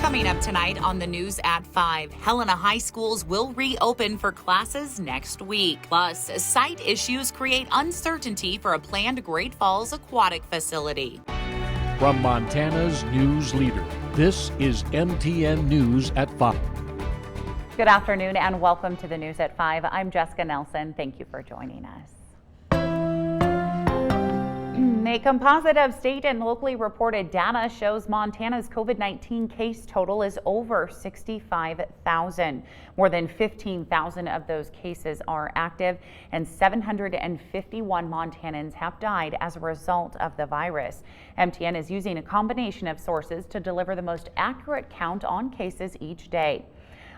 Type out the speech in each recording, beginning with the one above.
Coming up tonight on the news at 5, Helena High Schools will reopen for classes next week. Plus, site issues create uncertainty for a planned Great Falls aquatic facility. From Montana's news leader, this is MTN News at 5. Good afternoon and welcome to the News at 5. I'm Jessica Nelson. Thank you for joining us. A composite of state and locally reported data shows Montana's COVID-19 case total is over 65,000. More than 15,000 of those cases are active, and 751 Montanans have died as a result of the virus. MTN is using a combination of sources to deliver the most accurate count on cases each day.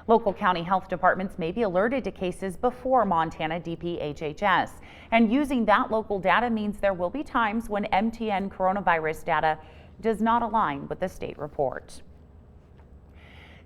Local county health departments may be alerted to cases before Montana DPHHS, and using that local data means there will be times when MTN coronavirus data does not align with the state report.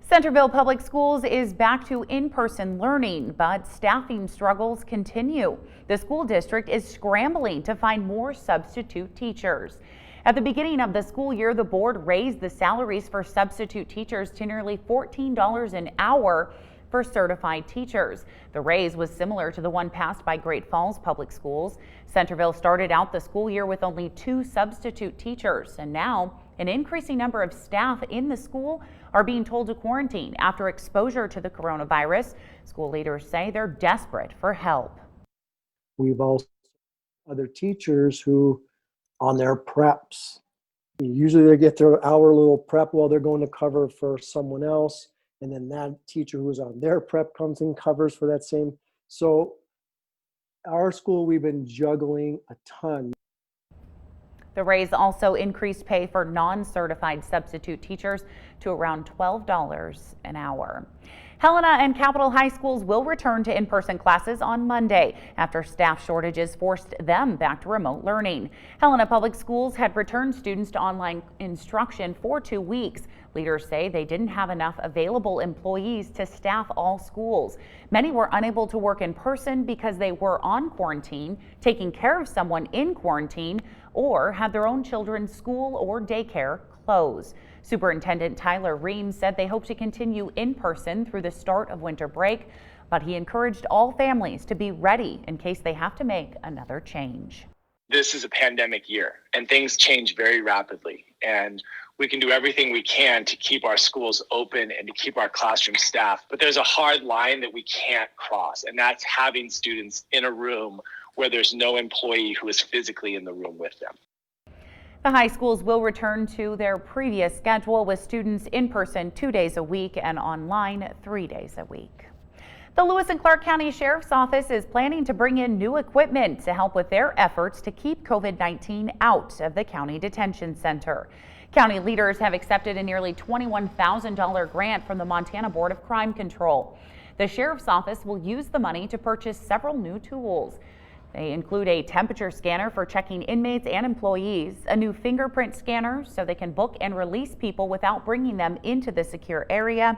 Centerville Public Schools is back to in-person learning, but staffing struggles continue. The school district is scrambling to find more substitute teachers. At the beginning of the school year, the board raised the salaries for substitute teachers to nearly $14 an hour for certified teachers. The raise was similar to the one passed by Great Falls Public Schools. Centerville started out the school year with only 2 substitute teachers, and now an increasing number of staff in the school are being told to quarantine after exposure to the coronavirus. School leaders say they're desperate for help. We've also other teachers who on their preps. Usually they get their hour little prep while they're going to cover for someone else. And then that teacher who's on their prep comes and covers for that same. So our school, we've been juggling a ton. The raise also increased pay for non-certified substitute teachers to around $12 an hour. Helena and Capitol High Schools will return to in-person classes on Monday after staff shortages forced them back to remote learning. Helena Public Schools had returned students to online instruction for 2 weeks. Leaders say they didn't have enough available employees to staff all schools. Many were unable to work in person because they were on quarantine, taking care of someone in quarantine, or had their own children's school or daycare close. Superintendent Tyler Reams said they hope to continue in person through the start of winter break, but he encouraged all families to be ready in case they have to make another change. This is a pandemic year and things change very rapidly, and we can do everything we can to keep our schools open and to keep our classroom staffed. But there's a hard line that we can't cross, and that's having students in a room where there's no employee who is physically in the room with them. The high schools will return to their previous schedule with students in person 2 days a week and online 3 days a week. The Lewis and Clark County Sheriff's Office is planning to bring in new equipment to help with their efforts to keep COVID-19 out of the county detention center. County leaders have accepted a nearly $21,000 grant from the Montana Board of Crime Control. The Sheriff's Office will use the money to purchase several new tools. They include a temperature scanner for checking inmates and employees, a new fingerprint scanner so they can book and release people without bringing them into the secure area,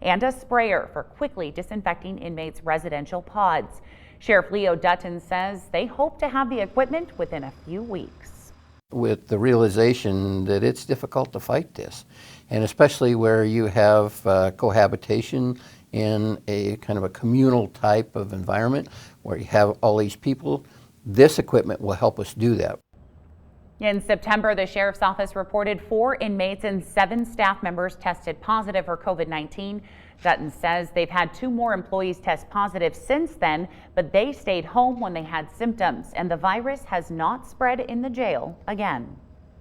and a sprayer for quickly disinfecting inmates' residential pods. Sheriff Leo Dutton says they hope to have the equipment within a few weeks. With the realization that it's difficult to fight this, and especially where you have cohabitation in a kind of a communal type of environment where you have all these people, this equipment will help us do that. In September, the Sheriff's Office reported 4 inmates and 7 staff members tested positive for COVID-19. Dutton says they've had 2 more employees test positive since then, but they stayed home when they had symptoms, and the virus has not spread in the jail again.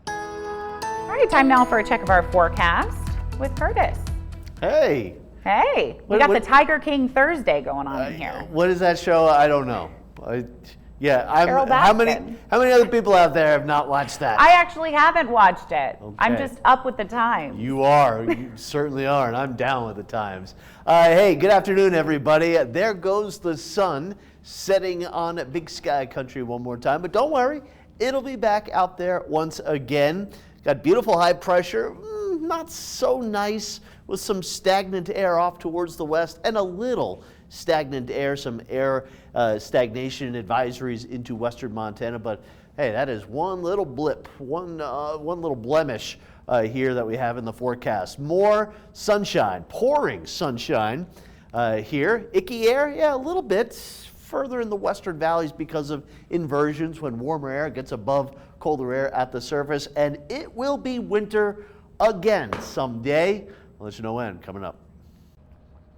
All right, time now for a check of our forecast with Curtis. Hey. Hey, we got the Tiger King Thursday going on in here. What is that show? I don't know. Carol how many Baskin. other people out there have not watched that? I actually haven't watched it. Okay. I'm just up with the times. You are. You certainly are, and I'm down with the times. Hey, good afternoon, everybody. There goes the sun setting on Big Sky Country one more time, but don't worry, it'll be back out there once again. Got beautiful high pressure, not so nice, with some stagnant air off towards the west and a little stagnant air, some air stagnation advisories into western Montana. But hey, that is one little blip, one little blemish here that we have in the forecast. More sunshine, pouring sunshine here. Icky air, yeah, a little bit further in the western valleys because of inversions when warmer air gets above colder air at the surface. And it will be winter again someday. I'll let you know when, coming up.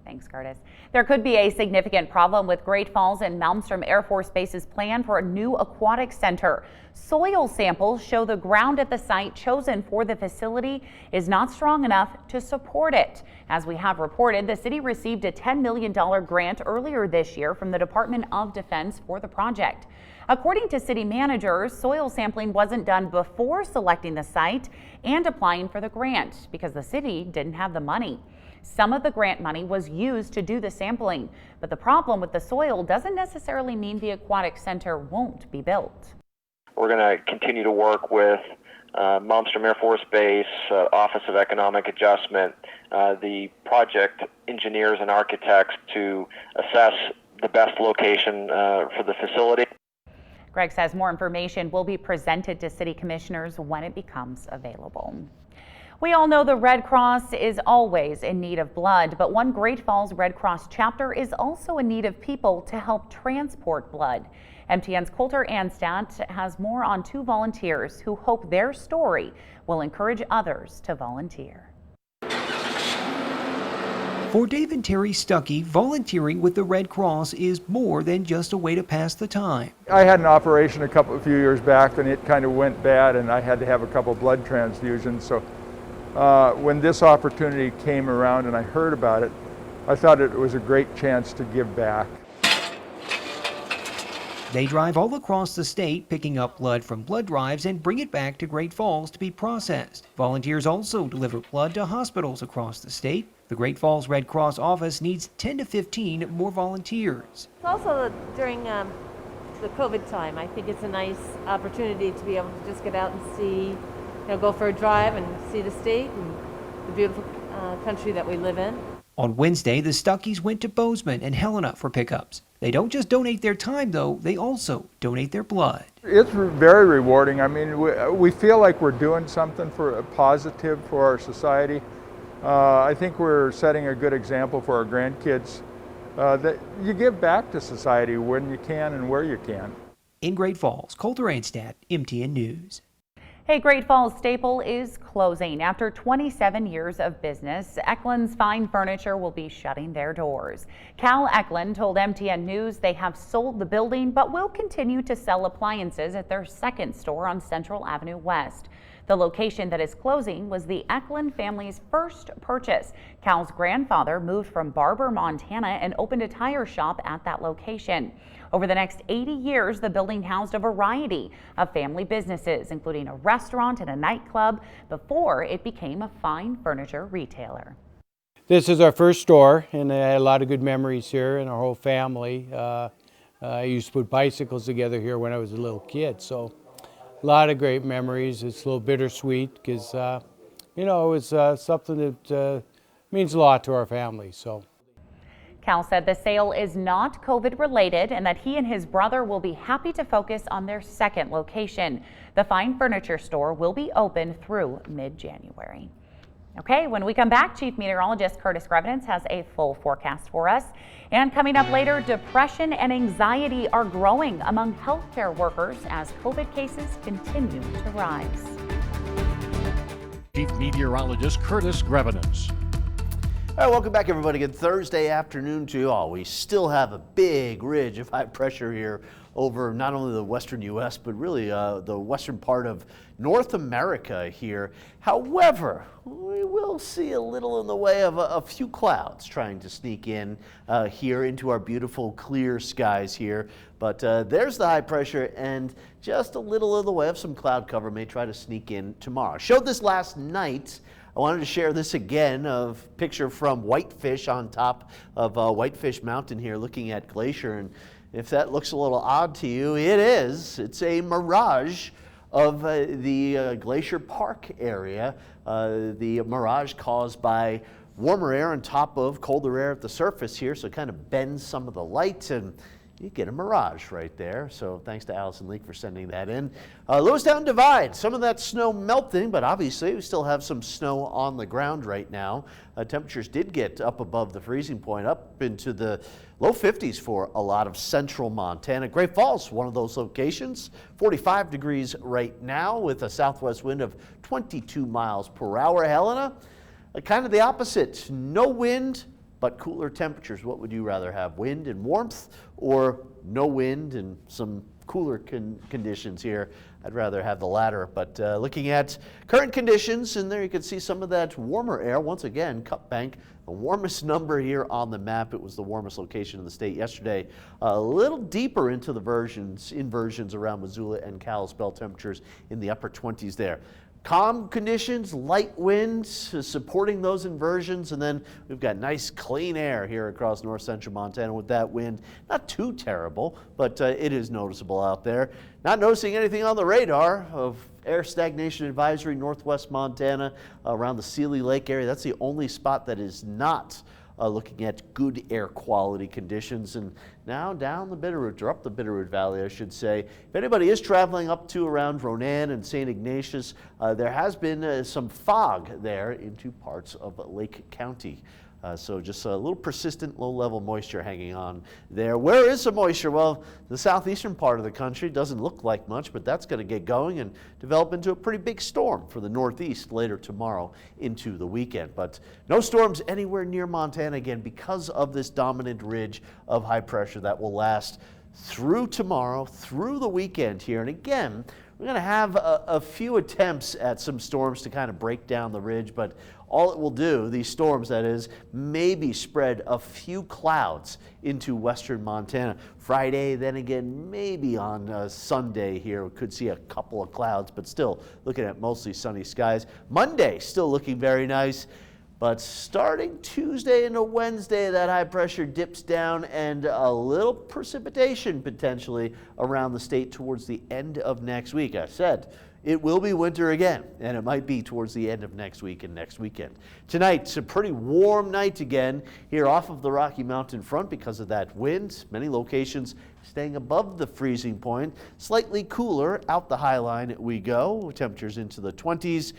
Thanks, Curtis. There could be a significant problem with Great Falls and Malmstrom Air Force Base's plan for a new aquatic center. Soil samples show the ground at the site chosen for the facility is not strong enough to support it. As we have reported, the city received a $10 million grant earlier this year from the Department of Defense for the project. According to city managers, soil sampling wasn't done before selecting the site and applying for the grant because the city didn't have the money. Some of the grant money was used to do the sampling, but the problem with the soil doesn't necessarily mean the aquatic center won't be built. We're going to continue to work with Malmstrom Air Force Base, Office of Economic Adjustment, the project engineers and architects to assess the best location for the facility. Greg says more information will be presented to city commissioners when it becomes available. We all know the Red Cross is always in need of blood, but one Great Falls Red Cross chapter is also in need of people to help transport blood. MTN's Coulter Anstadt has more on two volunteers who hope their story will encourage others to volunteer. For Dave and Terry Stuckey, volunteering with the Red Cross is more than just a way to pass the time. I had an operation a few years back and it kind of went bad and I had to have a couple blood transfusions. So when this opportunity came around and I heard about it, I thought it was a great chance to give back. They drive all across the state picking up blood from blood drives and bring it back to Great Falls to be processed. Volunteers also deliver blood to hospitals across the state. The Great Falls Red Cross office needs 10 to 15 more volunteers. Also during the COVID time, I think it's a nice opportunity to be able to just get out and see, go for a drive and see the state and the beautiful country that we live in. On Wednesday, the Stuckeys went to Bozeman and Helena for pickups. They don't just donate their time, though, they also donate their blood. It's very rewarding. I mean, we feel like we're doing something for a positive for our society. I think we're setting a good example for our grandkids that you give back to society when you can and where you can. In Great Falls, Coulter Anstadt, MTN News. Hey, Great Falls Staple is closing. After 27 years of business, Eklund's Fine Furniture will be shutting their doors. Cal Eklund told MTN News they have sold the building but will continue to sell appliances at their second store on Central Avenue West. The location that is closing was the Eklund family's first purchase. Cal's grandfather moved from Barber, Montana and opened a tire shop at that location. Over the next 80 years, the building housed a variety of family businesses, including a restaurant and a nightclub, before it became a fine furniture retailer. This is our first store, and I had a lot of good memories here and our whole family. I used to put bicycles together here when I was a little kid, so a lot of great memories. It's a little bittersweet because, it was something that means a lot to our family. So. Cal said the sale is not COVID related and that he and his brother will be happy to focus on their second location. The Fine Furniture store will be open through mid-January. Okay, when we come back, Chief Meteorologist Curtis Grevenitz has a full forecast for us. And coming up later, depression and anxiety are growing among healthcare workers as COVID cases continue to rise. Chief Meteorologist Curtis Grevenitz. All right, welcome back, everybody. Good Thursday afternoon to you all. We still have a big ridge of high pressure here over not only the western U.S., but really the western part of North America here. However, we will see a little in the way of a few clouds trying to sneak in here into our beautiful clear skies here. But there's the high pressure, and just a little in the way of some cloud cover may try to sneak in tomorrow. Showed this last night. I wanted to share this again, of picture from Whitefish on top of Whitefish Mountain here, looking at Glacier. And if that looks a little odd to you, it is. It's a mirage of the Glacier Park area. The mirage caused by warmer air on top of colder air at the surface here, so it kind of bends some of the light. And you get a mirage right there. So thanks to Allison Leake for sending that in. Lewistown Divide, some of that snow melting, but obviously we still have some snow on the ground right now. Temperatures did get up above the freezing point, up into the low 50s for a lot of central Montana. Great Falls, one of those locations, 45 degrees right now with a southwest wind of 22 miles per hour. Helena, kind of the opposite, no wind, but cooler temperatures. What would you rather have, wind and warmth or no wind and some cooler conditions here? I'd rather have the latter, but looking at current conditions, and there you can see some of that warmer air. Once again, Cut Bank, the warmest number here on the map. It was the warmest location in the state yesterday. A little deeper into the inversions around Missoula and Kalispell, temperatures in the upper 20s there. Calm conditions, light winds supporting those inversions, and then we've got nice clean air here across north central Montana with that wind. Not too terrible, but it is noticeable out there. Not noticing anything on the radar of air stagnation advisory northwest Montana around the Seeley Lake area. That's the only spot that is not looking at good air quality conditions. And now down the Bitterroot, or up the Bitterroot Valley, I should say. If anybody is traveling up to around Ronan and St. Ignatius, there has been some fog there into parts of Lake County. So just a little persistent low-level moisture hanging on there. Where is the moisture? Well, the southeastern part of the country doesn't look like much, but that's going to get going and develop into a pretty big storm for the northeast later tomorrow into the weekend. But no storms anywhere near Montana again because of this dominant ridge of high pressure that will last through tomorrow, through the weekend here. And again, we're going to have a few attempts at some storms to kind of break down the ridge, but all it will do, these storms that is, maybe spread a few clouds into western Montana. Friday, then again, maybe on Sunday here, we could see a couple of clouds, but still looking at mostly sunny skies. Monday, still looking very nice. But starting Tuesday into Wednesday, that high pressure dips down and a little precipitation potentially around the state towards the end of next week. I said it will be winter again, and it might be towards the end of next week and next weekend. Tonight's a pretty warm night again here off of the Rocky Mountain front because of that wind. Many locations staying above the freezing point. Slightly cooler out the high line we go. Temperatures into the 20s,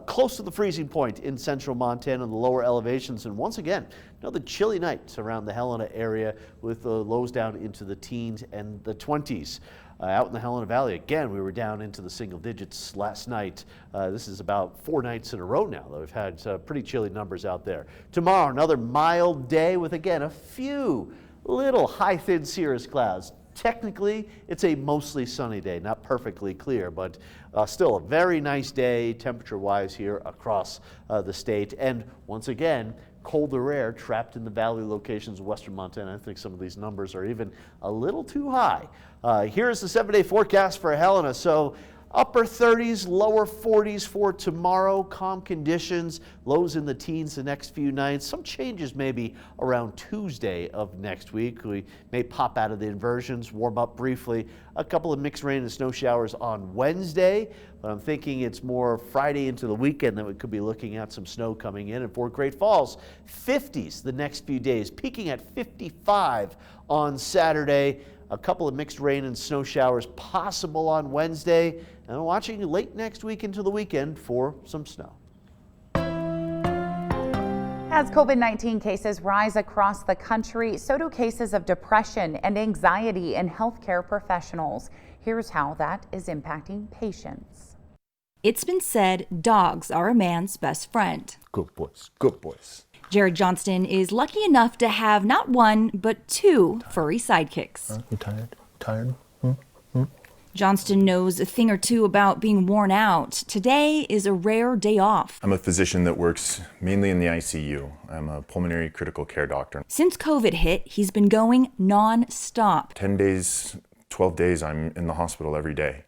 close to the freezing point in central Montana, the lower elevations. And once again, another chilly night around the Helena area with the lows down into the teens and the 20s. Out in the Helena Valley, again, we were down into the single digits last night. This is about 4 nights in a row now that we've had pretty chilly numbers out there. Tomorrow, another mild day with, again, a few little high, thin cirrus clouds. Technically, it's a mostly sunny day, not perfectly clear, but still a very nice day temperature-wise here across the state. And once again, colder air trapped in the valley locations of western Montana. I think some of these numbers are even a little too high. Here's the 7-day forecast for Helena. So upper 30s, lower 40s for tomorrow. Calm conditions, lows in the teens the next few nights. Some changes maybe around Tuesday of next week. We may pop out of the inversions, warm up briefly. A couple of mixed rain and snow showers on Wednesday, but I'm thinking it's more Friday into the weekend that we could be looking at some snow coming in. And for Great Falls, 50s the next few days, peaking at 55 on Saturday. A couple of mixed rain and snow showers possible on Wednesday, and watching late next week into the weekend for some snow. As COVID-19 cases rise across the country, so do cases of depression and anxiety in healthcare professionals. Here's how that is impacting patients. It's been said dogs are a man's best friend. Good boys, good boys. Jared Johnston is lucky enough to have not one, but 2 furry sidekicks. You tired? Tired? Johnston knows a thing or two about being worn out. Today is a rare day off. I'm a physician that works mainly in the ICU. I'm a pulmonary critical care doctor. Since COVID hit, he's been going non-stop. 10 days, 12 days, I'm in the hospital every day.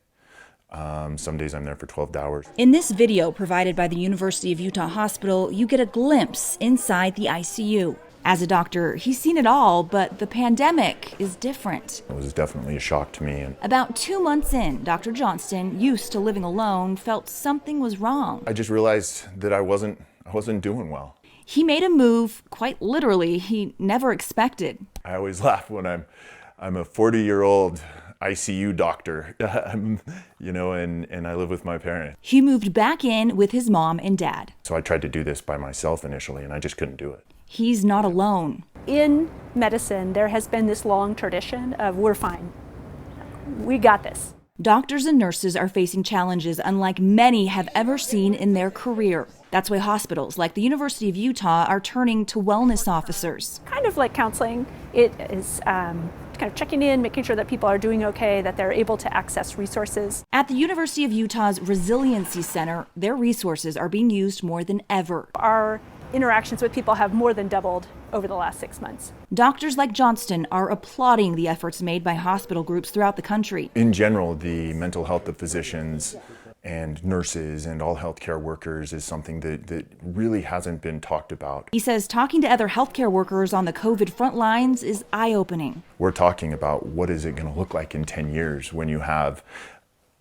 Some days I'm there for 12 hours. In this video provided by the University of Utah Hospital, you get a glimpse inside the ICU. As a doctor, he's seen it all, but the pandemic is different. It was definitely a shock to me. About 2 months in, Dr. Johnston, used to living alone, felt something was wrong. I just realized that I wasn't doing well. He made a move, quite literally, he never expected. I always laugh when I'm I'm a 40-year-old ICU doctor, you know, and I live with my parents. He moved back in with his mom and dad. So I tried to do this by myself initially, and I just couldn't do it. He's not alone. In medicine, there has been this long tradition of we're fine. We got this. Doctors and nurses are facing challenges unlike many have ever seen in their career. That's why hospitals like the University of Utah are turning to wellness officers. Kind of like counseling, it is kind of checking in, making sure that people are doing okay, that they're able to access resources. At the University of Utah's Resiliency Center, their resources are being used more than ever. Our interactions with people have more than doubled over the last 6 months. Doctors like Johnston are applauding the efforts made by hospital groups throughout the country. In general, the mental health of physicians and nurses and all healthcare workers is something that really hasn't been talked about. He says talking to other healthcare workers on the COVID front lines is eye-opening. We're talking about what is it going to look like in 10 years when you have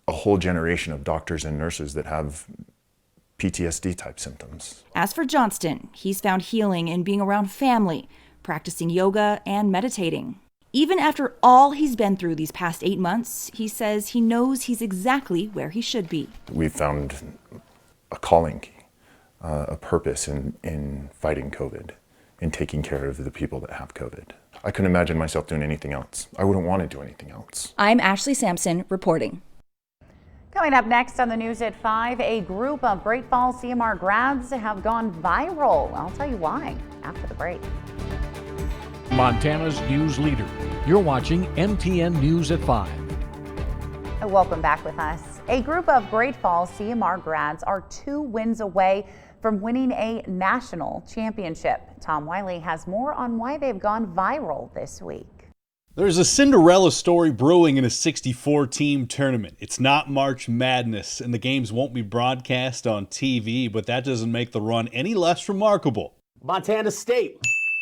a whole generation of doctors and nurses that have PTSD type symptoms. As for Johnston, he's found healing in being around family, practicing yoga and meditating. Even after all he's been through these past 8 months, he says he knows he's exactly where he should be. We've found a calling, a purpose in fighting COVID, in taking care of the people that have COVID. I couldn't imagine myself doing anything else. I wouldn't want to do anything else. I'm Ashley Sampson reporting. Coming up next on the news at 5, a group of Great Falls CMR grads have gone viral. I'll tell you why after the break. Montana's news leader. You're watching MTN News at 5. Welcome back with us. A group of Great Falls CMR grads are 2 wins away from winning a national championship. Tom Wiley has more on why they've gone viral this week. There's a Cinderella story brewing in a 64-team tournament. It's not March Madness, and the games won't be broadcast on TV, but that doesn't make the run any less remarkable. Montana State,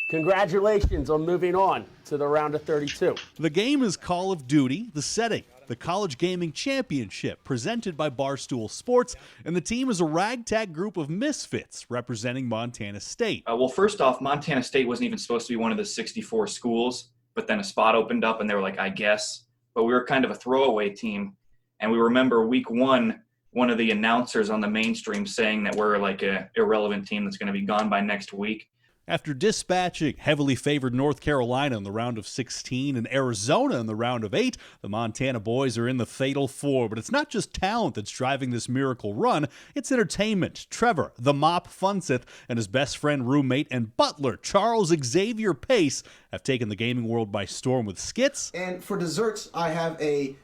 congratulations on moving on to the round of 32. The game is Call of Duty, the setting, the College Gaming Championship presented by Barstool Sports, and the team is a ragtag group of misfits representing Montana State. Well, first off, Montana State wasn't even supposed to be one of the 64 schools. But then a spot opened up and they were like, I guess. But we were kind of a throwaway team. And we remember week 1, one of the announcers on the mainstream saying that we're like a irrelevant team that's going to be gone by next week. After dispatching heavily favored North Carolina in the round of 16 and Arizona in the round of 8, the Montana boys are in the Fatal 4. But it's not just talent that's driving this miracle run, it's entertainment. Trevor, the Mop Funseth, and his best friend, roommate, and butler, Charles Xavier Pace, have taken the gaming world by storm with skits. And for desserts, I have a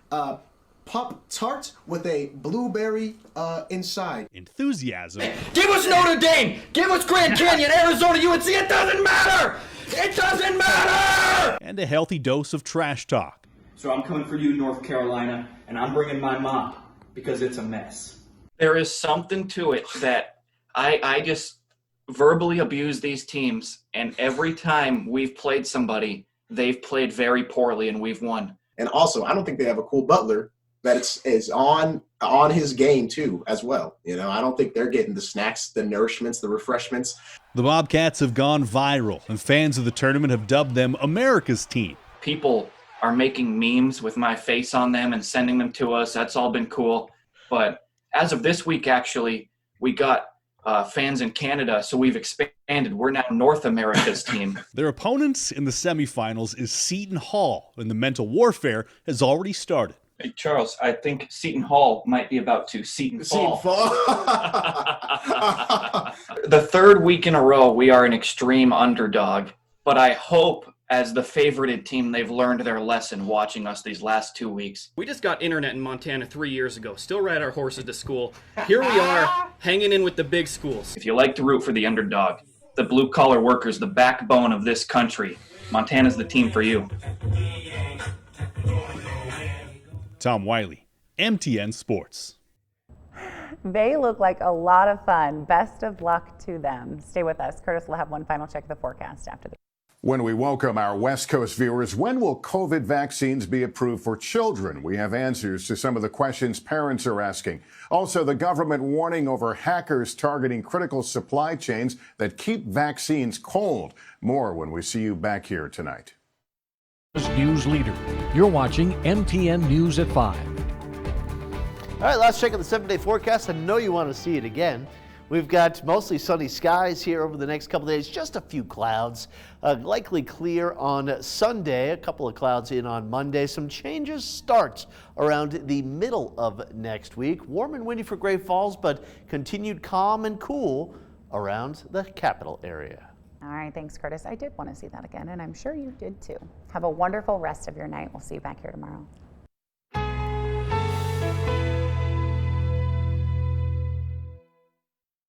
Pop-Tart with a blueberry inside. Enthusiasm. Give us Notre Dame! Give us Grand Canyon, Arizona, UNC! It doesn't matter! It doesn't matter! And a healthy dose of trash talk. So I'm coming for you, North Carolina, and I'm bringing my mop because it's a mess. There is something to it that I just verbally abuse these teams, and every time we've played somebody, they've played very poorly and we've won. And also, I don't think they have a cool butler that is on his game too as well. You know, I don't think they're getting the snacks, the nourishments, the refreshments. The Bobcats have gone viral, and fans of the tournament have dubbed them America's team. People are making memes with my face on them and sending them to us. That's all been cool. But as of this week, actually, we got fans in Canada, so we've expanded. We're now North America's team. Their opponents in the semifinals is Seton Hall, and the mental warfare has already started. Hey, Charles, I think Seton Hall might be about to Seton Fall. The 3rd week in a row, we are an extreme underdog. But I hope, as the favorited team, they've learned their lesson watching us these last 2 weeks. We just got internet in Montana 3 years ago. Still ride our horses to school. Here we are, hanging in with the big schools. If you like to root for the underdog, the blue-collar workers, the backbone of this country, Montana's the team for you. Tom Wiley, MTN Sports. They look like a lot of fun. Best of luck to them. Stay with us. Curtis will have one final check of the forecast after the. When we welcome our West Coast viewers, when will COVID vaccines be approved for children? We have answers to some of the questions parents are asking. Also, the government warning over hackers targeting critical supply chains that keep vaccines cold. More when we see you back here tonight. News leader. You're watching MTN News at 5. All right, let's check out the 7-day forecast. I know you want to see it again. We've got mostly sunny skies here over the next couple days, just a few clouds. Likely clear on Sunday, a couple of clouds in on Monday. Some changes start around the middle of next week. Warm and windy for Great Falls, but continued calm and cool around the capital area. All right, thanks, Curtis. I did want to see that again, and I'm sure you did too. Have a wonderful rest of your night. We'll see you back here tomorrow.